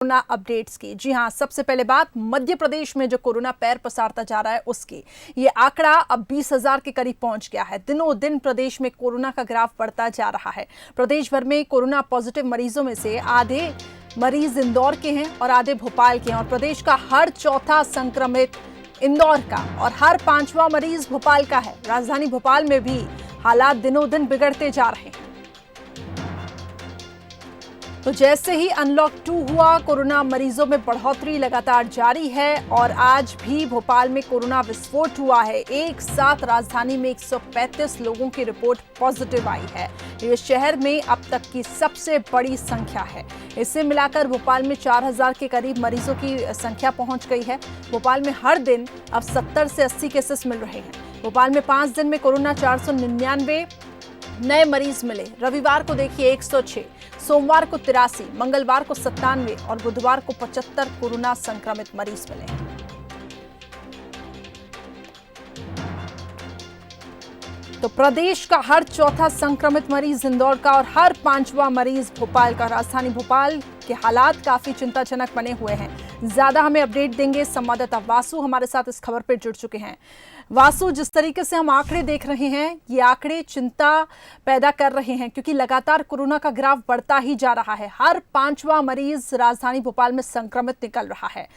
Corona updates की। जी हां, सबसे पहले बात मध्य प्रदेश में जो कोरोना पैर पसारता जा रहा है उसकी। ये आंकड़ा अब 20,000 के करीब पहुंच गया है। दिनों दिन प्रदेश में कोरोना का ग्राफ बढ़ता जा रहा है। प्रदेश भर में कोरोना पॉजिटिव मरीजों में से आधे मरीज इंदौर के हैं और आधे भोपाल के हैं, और प्रदेश का हर चौथा संक्रमित इंदौर का और हर पांचवां मरीज भोपाल का है। राजधानी भोपाल में भी हालात दिनों दिन बिगड़ते जा रहे हैं। तो जैसे ही अनलॉक 2 हुआ, कोरोना मरीजों में बढ़ोतरी लगातार जारी है और आज भी भोपाल में कोरोना विस्फोट हुआ है। एक साथ राजधानी में 135 लोगों की रिपोर्ट पॉजिटिव आई है। ये शहर में अब तक की सबसे बड़ी संख्या है। इसे मिलाकर भोपाल में 4,000 के करीब मरीजों की संख्या पहुंच गई है। भोपाल में हर दिन अब 70 से 80 केसेस मिल रहे हैं। भोपाल में 5 दिन में कोरोना 499 नए मरीज मिले। रविवार को देखिए 106, सोमवार को 83, मंगलवार को 97 और बुधवार को 75 कोरोना संक्रमित मरीज मिले। तो प्रदेश का हर चौथा संक्रमित मरीज इंदौर का और हर पांचवा मरीज भोपाल का। राजधानी भोपाल के हालात काफी चिंताजनक बने हुए हैं। ज्यादा हमें अपडेट देंगे संवाददाता वासु, हमारे साथ इस खबर पर जुड़ चुके हैं। वासु, जिस तरीके से हम आंकड़े देख रहे हैं, ये आंकड़े चिंता पैदा कर रहे हैं क्योंकि लगातार कोरोना का ग्राफ बढ़ता ही जा रहा है। हर पांचवा मरीज राजधानी भोपाल में संक्रमित निकल रहा है।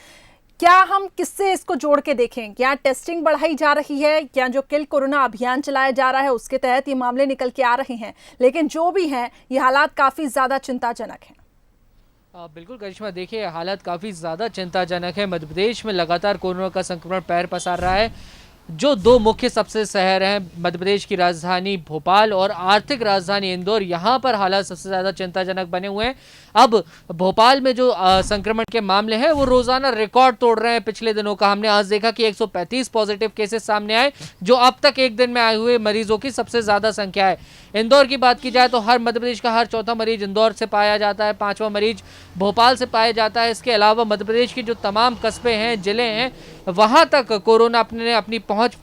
क्या हम किससे इसको जोड़ के देखें? क्या टेस्टिंग बढ़ाई जा रही है? क्या जो किल कोरोना अभियान चलाया जा रहा है उसके तहत ये मामले निकल के आ रहे हैं? लेकिन जो भी हैं, ये हालात काफी ज्यादा चिंताजनक हैं। बिल्कुल करिश्मा, देखिए हालत काफ़ी ज़्यादा चिंताजनक है। मध्य प्रदेश में लगातार कोरोना का संक्रमण पैर पसार रहा है। जो दो मुख्य सबसे शहर हैं, मध्य प्रदेश की राजधानी भोपाल और आर्थिक राजधानी इंदौर, यहाँ पर हालात सबसे ज़्यादा चिंताजनक बने हुए हैं। अब भोपाल में जो संक्रमण के मामले हैं वो रोज़ाना रिकॉर्ड तोड़ रहे हैं। पिछले दिनों का हमने आज देखा कि 135 पॉजिटिव केसेस सामने आए, जो अब तक एक दिन में आए हुए मरीजों की सबसे ज़्यादा संख्या है। इंदौर की बात की जाए तो हर मध्य प्रदेश का हर चौथा मरीज इंदौर से पाया जाता है, पांचवा मरीज भोपाल से पाया जाता है। इसके अलावा मध्य प्रदेश की जो तमाम कस्बे हैं, जिले हैं, वहां तक कोरोना अपनी पहुंच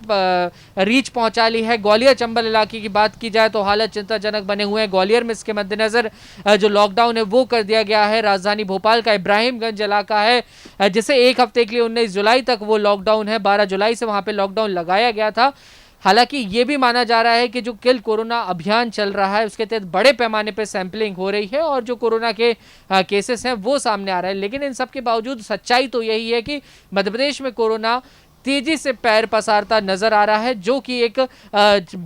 रीच पहुंचा ली है। ग्वालियर चंबल इलाके की बात की जाए तो हालत चिंताजनक बने हुए हैं। ग्वालियर में इसके मद्देनजर जो लॉकडाउन है वो कर दिया गया है। राजधानी भोपाल का इब्राहिमगंज इलाका है जिसे एक हफ्ते के लिए 19 जुलाई तक वो लॉकडाउन है, 12 जुलाई से वहां पे लॉकडाउन लगाया गया था। हालांकि ये भी माना जा रहा है कि जो किल कोरोना अभियान चल रहा है उसके तहत बड़े पैमाने पर सैंपलिंग हो रही है और जो कोरोना के केसेस हैं वो सामने आ रहे हैं। लेकिन इन सब के बावजूद सच्चाई तो यही है कि मध्य प्रदेश में कोरोना तेजी से पैर पसारता नजर आ रहा है, जो कि एक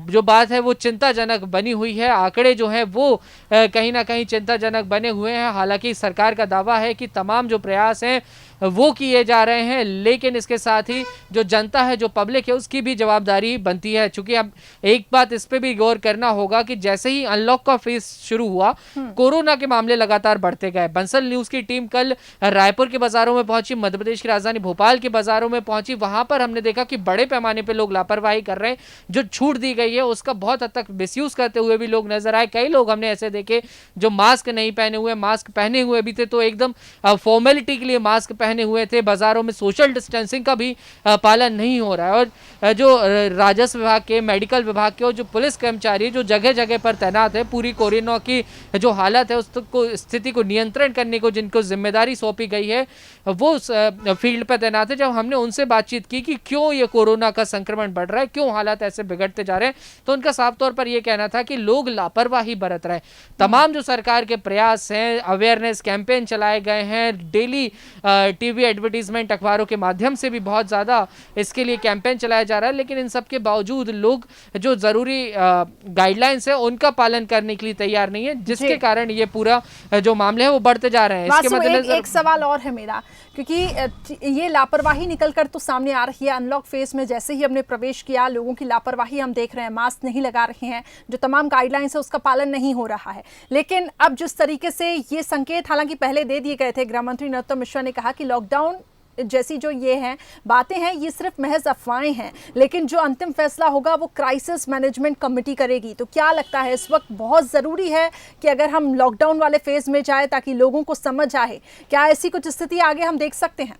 जो बात है वो चिंताजनक बनी हुई है। आंकड़े जो हैं वो कहीं ना कहीं चिंताजनक बने हुए हैं। हालांकि सरकार का दावा है कि तमाम जो प्रयास हैं वो किए जा रहे हैं, लेकिन इसके साथ ही जो जनता है, जो पब्लिक है, उसकी भी जवाबदारी बनती है। चूंकि अब एक बात इस पे भी गौर करना होगा कि जैसे ही अनलॉक का फेज शुरू हुआ, कोरोना के मामले लगातार बढ़ते गए। बंसल न्यूज की टीम कल रायपुर के बाजारों में पहुंची, मध्य प्रदेश की राजधानी भोपाल के बाजारों में पहुंची। वहां पर हमने देखा कि बड़े पैमाने पर लोग लापरवाही कर रहे हैं। जो छूट दी गई है उसका बहुत हद तक मिसयूज करते हुए भी लोग नजर आए। कई लोग हमने ऐसे देखे जो मास्क नहीं पहने हुए, मास्क पहने हुए भी थे तो एकदम फॉर्मेलिटी के लिए मास्क पहने हुए थे। बाजारों में सोशल डिस्टेंसिंग का भी पालन नहीं हो रहा है। और जो राजस्व विभाग के, मेडिकल विभाग के और जो पुलिस कर्मचारी जो जगह जगह पर तैनात है, पूरी कोरोना की जो हालत है उसको, स्थिति को नियंत्रण करने को जिनको जिम्मेदारी सौंपी गई है, वो फील्ड पर तैनात है। जब हमने उनसे बातचीत की कि क्यों ये कोरोना का संक्रमण बढ़ रहा है, क्यों हालात ऐसे बिगड़ते जा रहे हैं, तो उनका साफ तौर पर यह कहना था कि लोग लापरवाही बरत रहे हैं। तमाम जो सरकार के प्रयास हैं, अवेयरनेस कैंपेन चलाए गए हैं, डेली टीवी एडवर्टीजमेंट, अखबारों के माध्यम से भी बहुत ज़्यादा इसके लिए कैंपेन चलाया जा रहा है, लेकिन इन सब के बावजूद लोग जो ज़रूरी गाइडलाइंस है उनका पालन करने के लिए तैयार नहीं है, जिसके कारण ये पूरा जो मामले हैं वो बढ़ते जा रहे हैं। इसके मद्देनजर एक सवाल और है मेरा, क्योंकि ये लापरवाही निकलकर तो सामने आ रही है। अनलॉक फेज में जैसे ही हमने प्रवेश किया, लोगों की लापरवाही हम देख रहे हैं, मास्क नहीं लगा रहे हैं, जो तमाम गाइडलाइंस है उसका पालन नहीं हो रहा है। लेकिन अब जिस तरीके से ये संकेत हालांकि पहले दे दिए गए थे, गृह मंत्री नरोत्तम मिश्रा ने कहा कि लॉकडाउन जैसी जो ये हैं बातें हैं ये सिर्फ महज अफवाहें हैं, लेकिन जो अंतिम फैसला होगा वो क्राइसिस मैनेजमेंट कमेटी करेगी। तो क्या लगता है इस वक्त बहुत ज़रूरी है कि अगर हम लॉकडाउन वाले फेज में जाए ताकि लोगों को समझ आए, क्या ऐसी कुछ स्थिति आगे हम देख सकते हैं?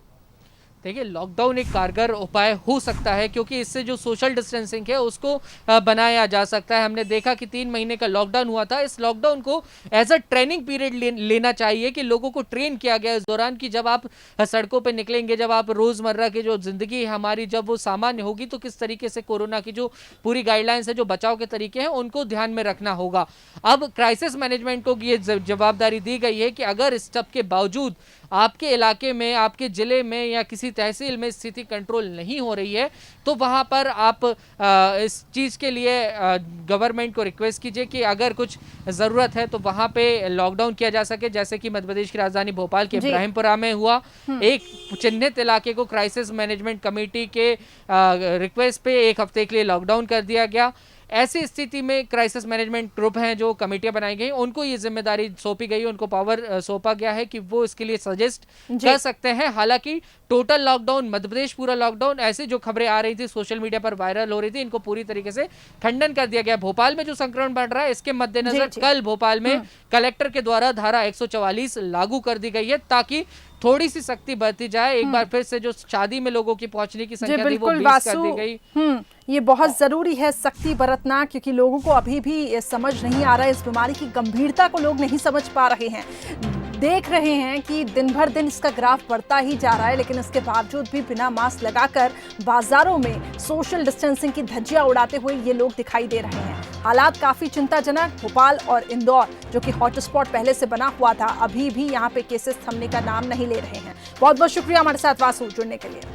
देखिए, लॉकडाउन एक कारगर उपाय हो सकता है, क्योंकि इससे जो सोशल डिस्टेंसिंग है उसको बनाया जा सकता है। हमने देखा कि 3 महीने का लॉकडाउन हुआ था। इस लॉकडाउन को एज अ ट्रेनिंग पीरियड लेना चाहिए, कि लोगों को ट्रेन किया गया इस दौरान कि जब आप सड़कों पे निकलेंगे, जब आप रोजमर्रा की जो जिंदगी है हमारी, जब वो सामान्य होगी, तो किस तरीके से कोरोना की जो पूरी गाइडलाइंस है, जो बचाव के तरीके हैं, उनको ध्यान में रखना होगा। अब क्राइसिस मैनेजमेंट को ये जवाबदारी दी गई है कि अगर इस सब के बावजूद आपके इलाके में, आपके जिले में या किसी तहसील में स्थिति कंट्रोल नहीं हो रही है, तो वहां पर आप इस चीज़ के लिए गवर्नमेंट को रिक्वेस्ट कीजिए कि अगर कुछ ज़रूरत है तो वहां पे लॉकडाउन किया जा सके, जैसे कि मध्य प्रदेश की राजधानी भोपाल के इब्राहिमपुरा में हुआ। एक चिन्हित इलाके को क्राइसिस मैनेजमेंट कमेटी के रिक्वेस्ट पे 1 हफ्ते के लिए लॉकडाउन कर दिया गया। ऐसी स्थिति में क्राइसिस मैनेजमेंट ग्रुप हैं, जो कमेटियां बनाई गई, उनको ये जिम्मेदारी सौंपी गई, उनको पावर सौंपा गया है कि वो इसके लिए सजेस्ट कर सकते हैं। हालांकि टोटल लॉकडाउन, मध्य प्रदेश पूरा लॉकडाउन, ऐसी जो खबरें आ रही थी, सोशल मीडिया पर वायरल हो रही थी, इनको पूरी तरीके से खंडन कर दिया गया। भोपाल में जो संक्रमण बढ़ रहा है, इसके मद्देनजर कल भोपाल में कलेक्टर के द्वारा धारा 144 लागू कर दी गई है, ताकि थोड़ी सी सख्ती बरती जाए। एक बार फिर से जो शादी में लोगों की पहुंचने की संख्या थी, वो 20 कर दी गई। ये बहुत जरूरी है सख्ती बरतना, क्योंकि लोगों को अभी भी समझ नहीं आ रहा है, इस बीमारी की गंभीरता को लोग नहीं समझ पा रहे हैं। देख रहे हैं कि दिन भर दिन इसका ग्राफ बढ़ता ही जा रहा है, लेकिन इसके बावजूद भी बिना मास्क लगाकर बाजारों में सोशल डिस्टेंसिंग की धज्जियां उड़ाते हुए ये लोग दिखाई दे रहे हैं। हालात काफी चिंताजनक। भोपाल और इंदौर, जो कि हॉटस्पॉट पहले से बना हुआ था, अभी भी यहाँ पे केसेस थमने का नाम नहीं ले रहे हैं। बहुत बहुत शुक्रिया हमारे साथ वासु जुड़ने के लिए।